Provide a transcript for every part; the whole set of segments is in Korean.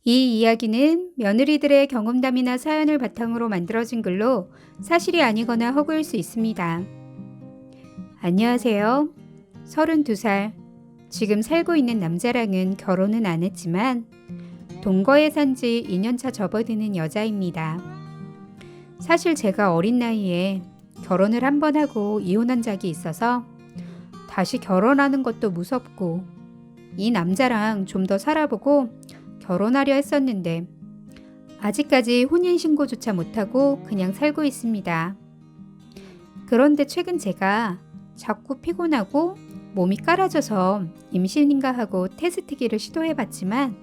이 이야기는 며느리들의 경험담이나 사연을 바탕으로 만들어진 글로 사실이 아니거나 허구일 수 있습니다. 안녕하세요. 32살. 지금 살고 있는 남자랑은 결혼은 안 했지만 동거에 산 지 2년차 접어드는 여자입니다. 사실 제가 어린 나이에 결혼을 한 번 하고 이혼한 적이 있어서 다시 결혼하는 것도 무섭고 이 남자랑 좀 더 살아보고 결혼하려 했었는데 아직까지 혼인신고조차 못하고 그냥 살고 있습니다. 그런데 최근 제가 자꾸 피곤하고 몸이 깔아져서 임신인가 하고 테스트기를 시도해봤지만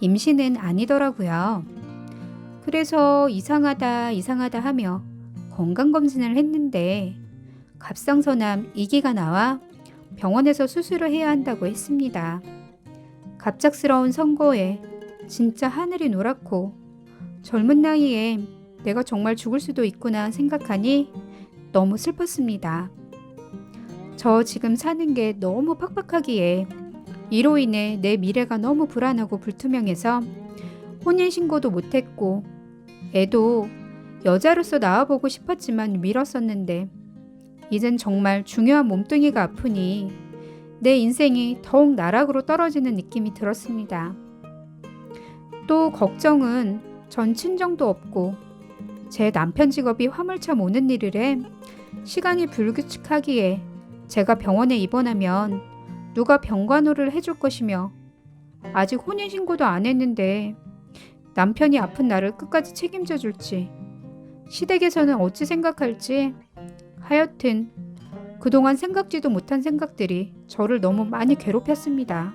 임신은 아니더라고요. 그래서 이상하다 하며 건강검진을 했는데 갑상선암 2기가 나와 병원에서 수술을 해야 한다고 했습니다. 갑작스러운 선고에 진짜 하늘이 노랗고 젊은 나이에 내가 정말 죽을 수도 있구나 생각하니 너무 슬펐습니다. 저 지금 사는 게 너무 팍팍하기에 이로 인해 내 미래가 너무 불안하고 불투명해서 혼인신고도 못했고 애도 여자로서 낳아보고 싶었지만 미뤘었는데 이젠 정말 중요한 몸뚱이가 아프니 내 인생이 더욱 나락으로 떨어지는 느낌이 들었습니다. 또 걱정은 전 친정도 없고 제 남편 직업이 화물차 모는 일을 해 시간이 불규칙하기에 제가 병원에 입원하면 누가 병간호를 해줄 것이며 아직 혼인신고도 안 했는데 남편이 아픈 나를 끝까지 책임져 줄지 시댁에서는 어찌 생각할지 하여튼 그동안 생각지도 못한 생각들이 저를 너무 많이 괴롭혔습니다.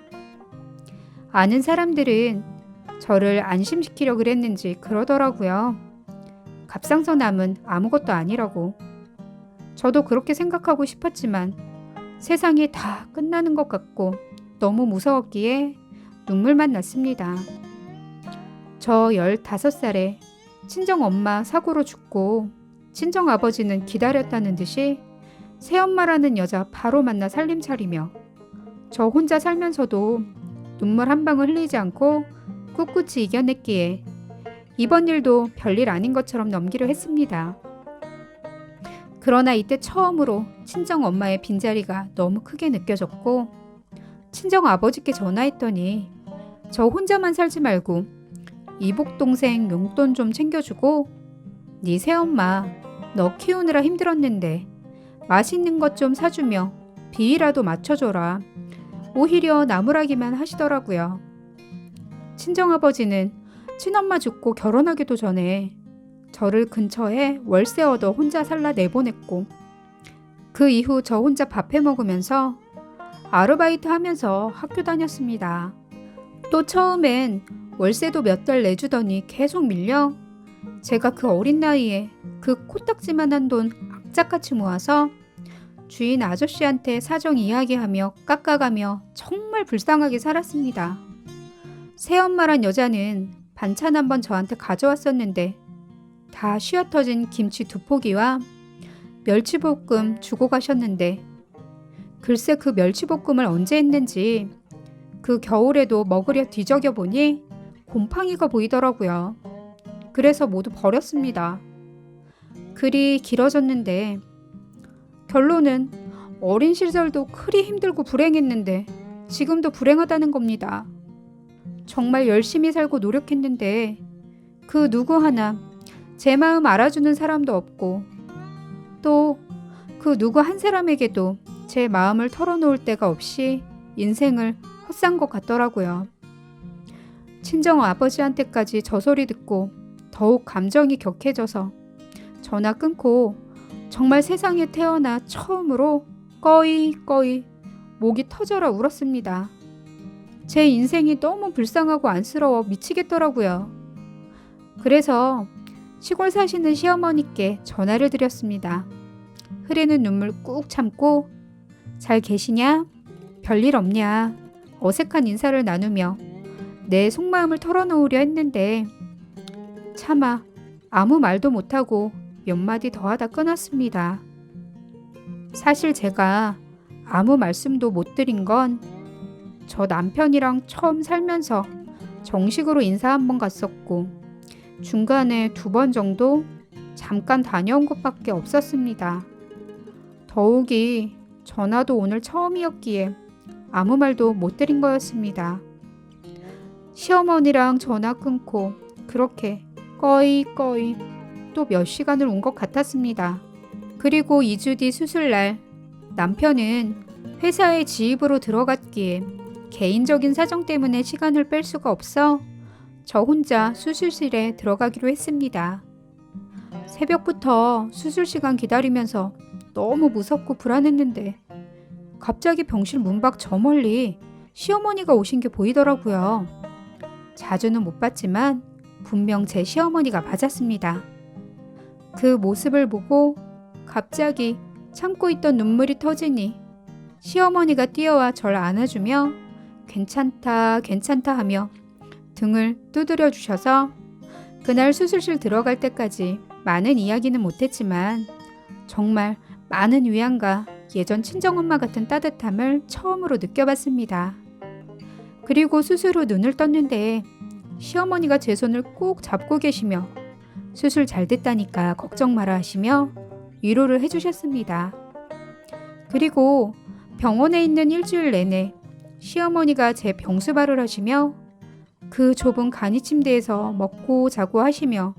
아는 사람들은 저를 안심시키려 그랬는지 그러더라고요. 갑상선암은 아무것도 아니라고. 저도 그렇게 생각하고 싶었지만 세상이 다 끝나는 것 같고 너무 무서웠기에 눈물만 났습니다. 저 15살에 친정엄마 사고로 죽고 친정아버지는 기다렸다는 듯이 새엄마라는 여자 바로 만나 살림 차리며 저 혼자 살면서도 눈물 한 방울 흘리지 않고 꿋꿋이 이겨냈기에 이번 일도 별일 아닌 것처럼 넘기려 했습니다. 그러나 이때 처음으로 친정엄마의 빈자리가 너무 크게 느껴졌고 친정아버지께 전화했더니 저 혼자만 살지 말고 이복동생 용돈 좀 챙겨주고 네 새엄마 너 키우느라 힘들었는데 맛있는 것 좀 사주며 비위라도 맞춰줘라. 오히려 나무라기만 하시더라고요. 친정아버지는 친엄마 죽고 결혼하기도 전에 저를 근처에 월세 얻어 혼자 살라 내보냈고 그 이후 저 혼자 밥 해먹으면서 아르바이트 하면서 학교 다녔습니다. 또 처음엔 월세도 몇 달 내주더니 계속 밀려 제가 그 어린 나이에 그 코딱지만한 돈 악착같이 모아서 주인 아저씨한테 사정 이야기하며 깎아가며 정말 불쌍하게 살았습니다. 새엄마란 여자는 반찬 한번 저한테 가져왔었는데 다 쉬어터진 김치 2포기와 멸치볶음 주고 가셨는데 글쎄 그 멸치볶음을 언제 했는지 그 겨울에도 먹으려 뒤적여 보니 곰팡이가 보이더라고요. 그래서 모두 버렸습니다. 글이 길어졌는데 결론은 어린 시절도 그리 힘들고 불행했는데 지금도 불행하다는 겁니다. 정말 열심히 살고 노력했는데 그 누구 하나 제 마음 알아주는 사람도 없고 또 그 누구 한 사람에게도 제 마음을 털어놓을 데가 없이 인생을 헛산 것 같더라고요. 친정 아버지한테까지 저 소리 듣고 더욱 감정이 격해져서 전화 끊고 정말 세상에 태어나 처음으로 꺼이 목이 터져라 울었습니다. 제 인생이 너무 불쌍하고 안쓰러워 미치겠더라고요. 그래서 시골 사시는 시어머니께 전화를 드렸습니다. 흐르는 눈물 꾹 참고 잘 계시냐? 별일 없냐? 어색한 인사를 나누며 내 속마음을 털어놓으려 했는데 차마 아무 말도 못하고 몇 마디 더 하다 끊었습니다. 사실 제가 아무 말씀도 못 드린 건 저 남편이랑 처음 살면서 정식으로 인사 한번 갔었고 중간에 2번 정도 잠깐 다녀온 것밖에 없었습니다. 더욱이 전화도 오늘 처음이었기에 아무 말도 못 드린 거였습니다. 시어머니랑 전화 끊고 그렇게 꺼이 또 몇 시간을 온 것 같았습니다. 그리고 2주 뒤 수술날 남편은 회사에 지입으로 들어갔기에 개인적인 사정 때문에 시간을 뺄 수가 없어 저 혼자 수술실에 들어가기로 했습니다. 새벽부터 수술 시간 기다리면서 너무 무섭고 불안했는데 갑자기 병실 문 밖 저 멀리 시어머니가 오신 게 보이더라고요. 자주는 못 봤지만 분명 제 시어머니가 맞았습니다. 그 모습을 보고 갑자기 참고 있던 눈물이 터지니 시어머니가 뛰어와 절 안아주며 괜찮다 하며 등을 두드려 주셔서 그날 수술실 들어갈 때까지 많은 이야기는 못했지만 정말 많은 위안과 예전 친정엄마 같은 따뜻함을 처음으로 느껴봤습니다. 그리고 수술 후 눈을 떴는데 시어머니가 제 손을 꼭 잡고 계시며 수술 잘 됐다니까 걱정 마라 하시며 위로를 해주셨습니다. 그리고 병원에 있는 일주일 내내 시어머니가 제 병수발을 하시며 그 좁은 간이 침대에서 먹고 자고 하시며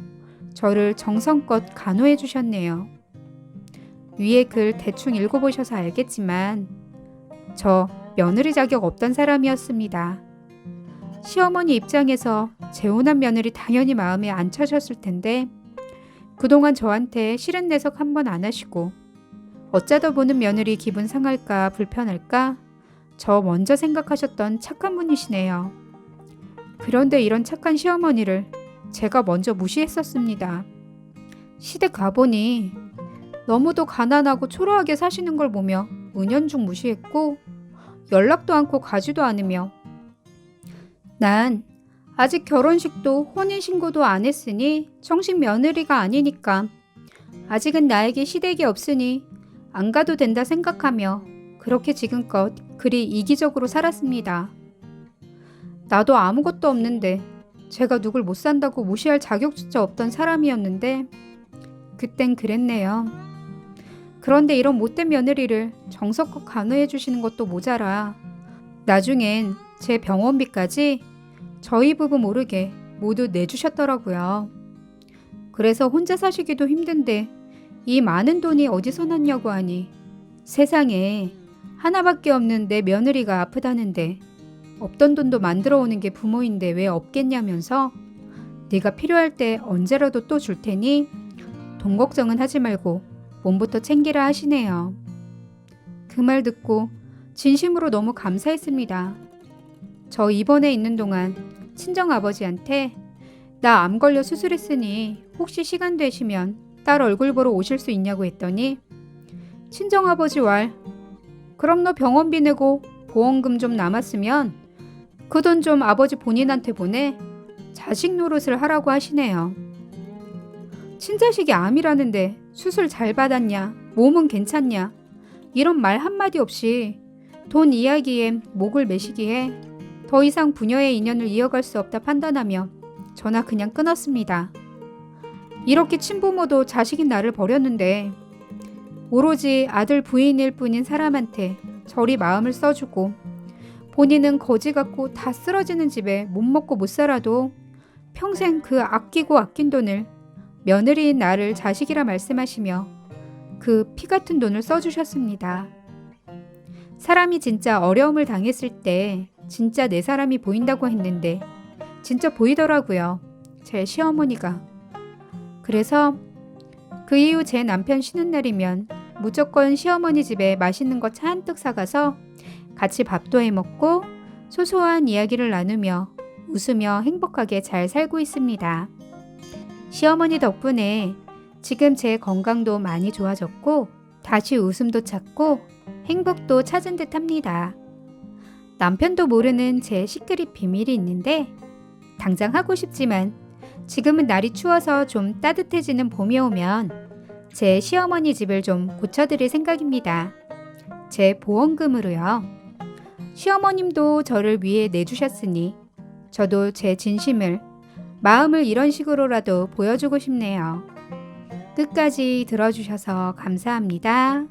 저를 정성껏 간호해 주셨네요. 위에 글 대충 읽어보셔서 알겠지만 저 며느리 자격 없던 사람이었습니다. 시어머니 입장에서 재혼한 며느리 당연히 마음에 안 차셨을 텐데 그동안 저한테 싫은 내석 한 번 안 하시고 어쩌다 보는 며느리 기분 상할까 불편할까 저 먼저 생각하셨던 착한 분이시네요. 그런데 이런 착한 시어머니를 제가 먼저 무시했었습니다. 시댁 가보니 너무도 가난하고 초라하게 사시는 걸 보며 은연중 무시했고 연락도 않고 가지도 않으며 난 아직 결혼식도 혼인신고도 안 했으니 정식 며느리가 아니니까 아직은 나에게 시댁이 없으니 안 가도 된다 생각하며 그렇게 지금껏 그리 이기적으로 살았습니다. 나도 아무것도 없는데 제가 누굴 못 산다고 무시할 자격조차 없던 사람이었는데 그땐 그랬네요. 그런데 이런 못된 며느리를 정성껏 간호해 주시는 것도 모자라 나중엔 제 병원비까지 저희 부부 모르게 모두 내주셨더라고요. 그래서 혼자 사시기도 힘든데 이 많은 돈이 어디서 났냐고 하니 세상에 하나밖에 없는 내 며느리가 아프다는데 없던 돈도 만들어 오는 게 부모인데 왜 없겠냐면서 네가 필요할 때 언제라도 또 줄 테니 돈 걱정은 하지 말고 몸부터 챙기라 하시네요. 그 말 듣고 진심으로 너무 감사했습니다. 저 입원해 있는 동안 친정아버지한테 나 암 걸려 수술했으니 혹시 시간 되시면 딸 얼굴 보러 오실 수 있냐고 했더니 친정아버지 왈 그럼 너 병원비 내고 보험금 좀 남았으면 그 돈 좀 아버지 본인한테 보내 자식 노릇을 하라고 하시네요. 친자식이 암이라는데 수술 잘 받았냐 몸은 괜찮냐 이런 말 한마디 없이 돈 이야기에 목을 매시기에 더 이상 부녀의 인연을 이어갈 수 없다 판단하며 전화 그냥 끊었습니다. 이렇게 친부모도 자식인 나를 버렸는데 오로지 아들 부인일 뿐인 사람한테 저리 마음을 써주고 본인은 거지 같고 다 쓰러지는 집에 못 먹고 못 살아도 평생 그 아끼고 아낀 돈을 며느리인 나를 자식이라 말씀하시며 그 피 같은 돈을 써주셨습니다. 사람이 진짜 어려움을 당했을 때 진짜 내 사람이 보인다고 했는데 진짜 보이더라고요. 제 시어머니가. 그래서 그 이후 제 남편 쉬는 날이면 무조건 시어머니 집에 맛있는 거 잔뜩 사가서 같이 밥도 해먹고 소소한 이야기를 나누며 웃으며 행복하게 잘 살고 있습니다. 시어머니 덕분에 지금 제 건강도 많이 좋아졌고 다시 웃음도 찾고 행복도 찾은 듯 합니다. 남편도 모르는 제 시크릿 비밀이 있는데 당장 하고 싶지만 지금은 날이 추워서 좀 따뜻해지는 봄이 오면 제 시어머니 집을 좀 고쳐드릴 생각입니다. 제 보험금으로요. 시어머님도 저를 위해 내주셨으니 저도 제 진심을, 마음을 이런 식으로라도 보여주고 싶네요. 끝까지 들어주셔서 감사합니다.